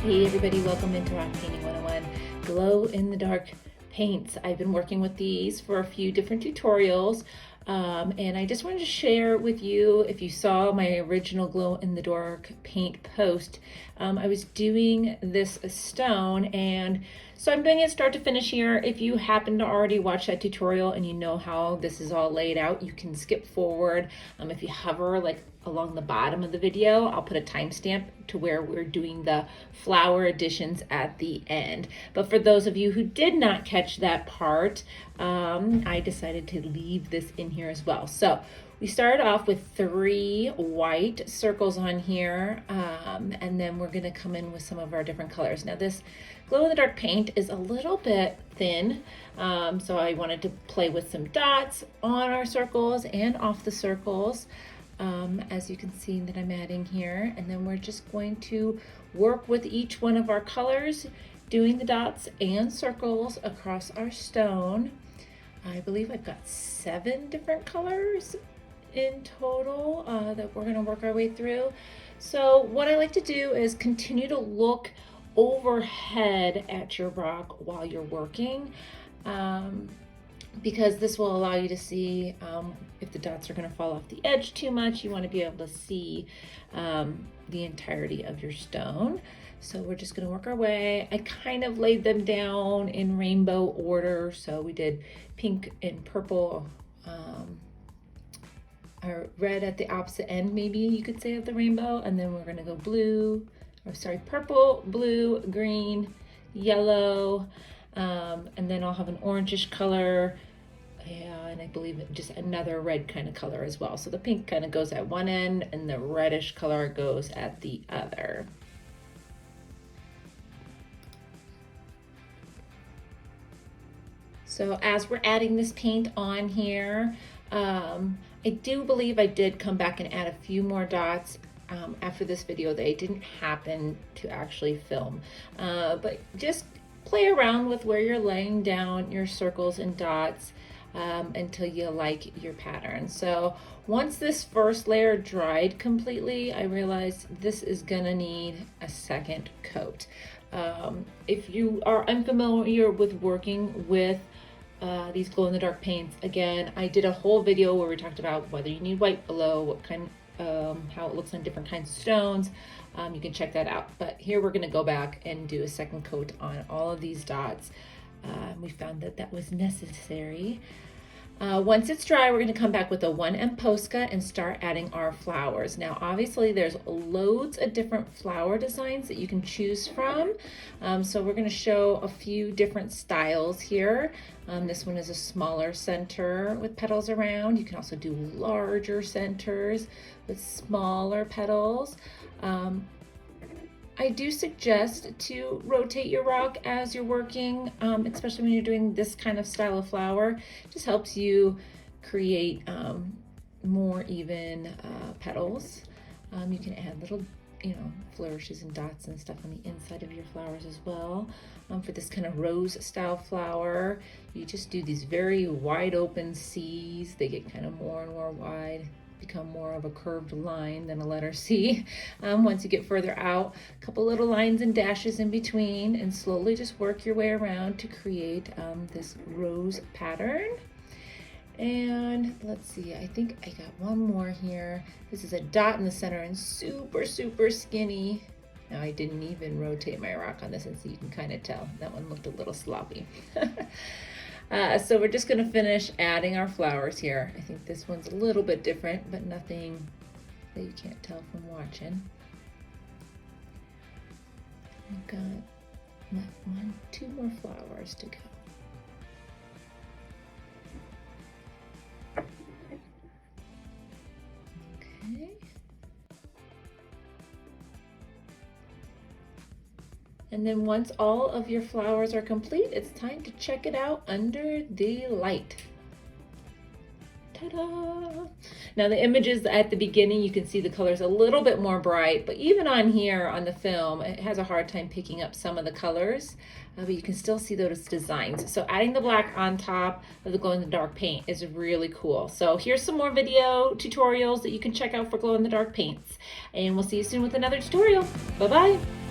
Hey everybody, welcome into Rock Painting 101 Glow in the Dark paints. I've been working with these for a few different tutorials, and I just wanted to share with you, if you saw my original glow in the dark paint post, I was doing this stone, and so I'm doing it start to finish here. If you happen to already watch that tutorial and you know how this is all laid out, you can skip forward. If you hover like along the bottom of the video, I'll put a timestamp to where we're doing the flower additions at the end. But for those of you who did not catch that part, I decided to leave this in here as well. So we started off with 3 white circles on here, and then we're gonna come in with some of our different colors. Now this glow in the dark paint is a little bit thin, so I wanted to play with some dots on our circles and off the circles. As you can see that I'm adding here, and then we're just going to work with each one of our colors, doing the dots and circles across our stone. I believe I've got 7 different colors in total that we're going to work our way through. So what I like to do is continue to look overhead at your rock while you're working, because this will allow you to see if the dots are going to fall off the edge too much. You want to be able to see the entirety of your stone. So we're just going to work our way. I kind of laid them down in rainbow order. So we did pink and purple, or red at the opposite end, maybe you could say, of the rainbow. And then we're going to go purple, blue, green, yellow, and then I'll have an orangish color, and I believe just another red kind of color as well. So the pink kind of goes at one end and the reddish color goes at the other. So as we're adding this paint on here, I do believe I did come back and add a few more dots after this video that I didn't happen to actually film, but just play around with where you're laying down your circles and dots until you like your pattern. So once this first layer dried completely, I realized this is gonna need a second coat. If you are unfamiliar with working with these glow in the dark paints, again, I did a whole video where we talked about whether you need white below, what kind, how it looks on different kinds of stones. You can check that out. But here we're gonna go back and do a second coat on all of these dots. We found that that was necessary. Once it's dry, we're gonna come back with a 1M Posca and start adding our flowers. Now, obviously there's loads of different flower designs that you can choose from. So we're gonna show a few different styles here. This one is a smaller center with petals around. You can also do larger centers with smaller petals. I do suggest to rotate your rock as you're working, especially when you're doing this kind of style of flower. It just helps you create more even petals. You can add little, flourishes and dots and stuff on the inside of your flowers as well. For this kind of rose style flower, you just do these very wide open C's. They get kind of more and more wide, become more of a curved line than a letter C. Once you get further out, a couple little lines and dashes in between, and slowly just work your way around to create this rose pattern. And let's see, I think I got one more here. This is a dot in the center and super, super skinny. Now I didn't even rotate my rock on this, and so you can kind of tell that one looked a little sloppy. So we're just going to finish adding our flowers here. I think this one's a little bit different, but nothing that you can't tell from watching. I've got 2 more flowers to go. Okay. And then once all of your flowers are complete, it's time to check it out under the light. Ta-da! Now the images at the beginning, you can see the colors a little bit more bright, but even on here on the film, it has a hard time picking up some of the colors, but you can still see those designs. So adding the black on top of the glow in the dark paint is really cool. So here's some more video tutorials that you can check out for glow in the dark paints, and we'll see you soon with another tutorial. Bye-bye.